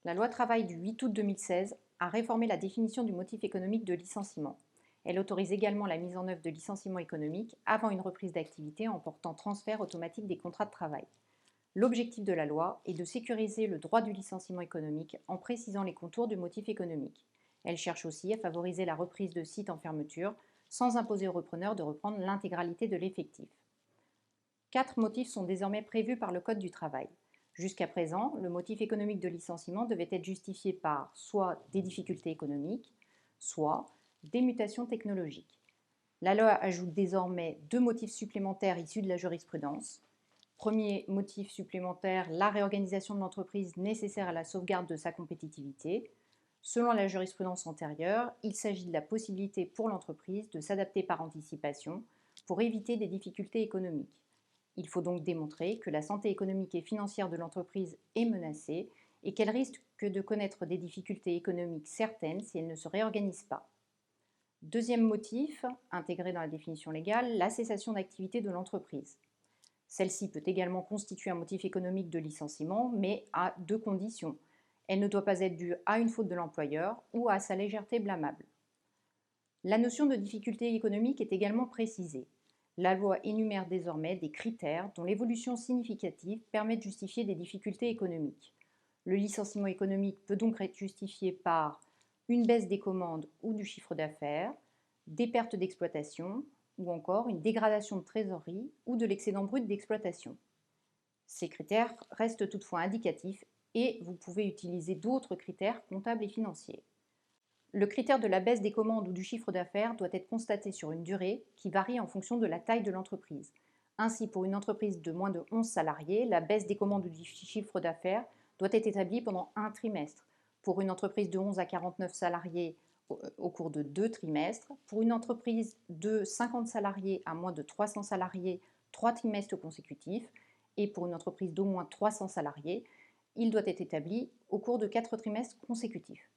La loi travail du 8 août 2016 a réformé la définition du motif économique de licenciement. Elle autorise également la mise en œuvre de licenciements économiques avant une reprise d'activité en portant transfert automatique des contrats de travail. L'objectif de la loi est de sécuriser le droit du licenciement économique en précisant les contours du motif économique. Elle cherche aussi à favoriser la reprise de sites en fermeture sans imposer aux repreneurs de reprendre l'intégralité de l'effectif. 4 motifs sont désormais prévus par le Code du travail. Jusqu'à présent, le motif économique de licenciement devait être justifié par soit des difficultés économiques, soit des mutations technologiques. La loi ajoute désormais 2 motifs supplémentaires issus de la jurisprudence. Premier motif supplémentaire, la réorganisation de l'entreprise nécessaire à la sauvegarde de sa compétitivité. Selon la jurisprudence antérieure, il s'agit de la possibilité pour l'entreprise de s'adapter par anticipation pour éviter des difficultés économiques. Il faut donc démontrer que la santé économique et financière de l'entreprise est menacée et qu'elle risque de connaître des difficultés économiques certaines si elle ne se réorganise pas. Deuxième motif, intégré dans la définition légale, la cessation d'activité de l'entreprise. Celle-ci peut également constituer un motif économique de licenciement, mais à 2 conditions. Elle ne doit pas être due à une faute de l'employeur ou à sa légèreté blâmable. La notion de difficulté économique est également précisée. La loi énumère désormais des critères dont l'évolution significative permet de justifier des difficultés économiques. Le licenciement économique peut donc être justifié par une baisse des commandes ou du chiffre d'affaires, des pertes d'exploitation ou encore une dégradation de trésorerie ou de l'excédent brut d'exploitation. Ces critères restent toutefois indicatifs et vous pouvez utiliser d'autres critères comptables et financiers. Le critère de la baisse des commandes ou du chiffre d'affaires doit être constaté sur une durée qui varie en fonction de la taille de l'entreprise. Ainsi, pour une entreprise de moins de 11 salariés, la baisse des commandes ou du chiffre d'affaires doit être établie pendant un trimestre. Pour une entreprise de 11 à 49 salariés, au cours de 2 trimestres. Pour une entreprise de 50 salariés à moins de 300 salariés, 3 trimestres consécutifs. Et pour une entreprise d'au moins 300 salariés, il doit être établi au cours de 4 trimestres consécutifs.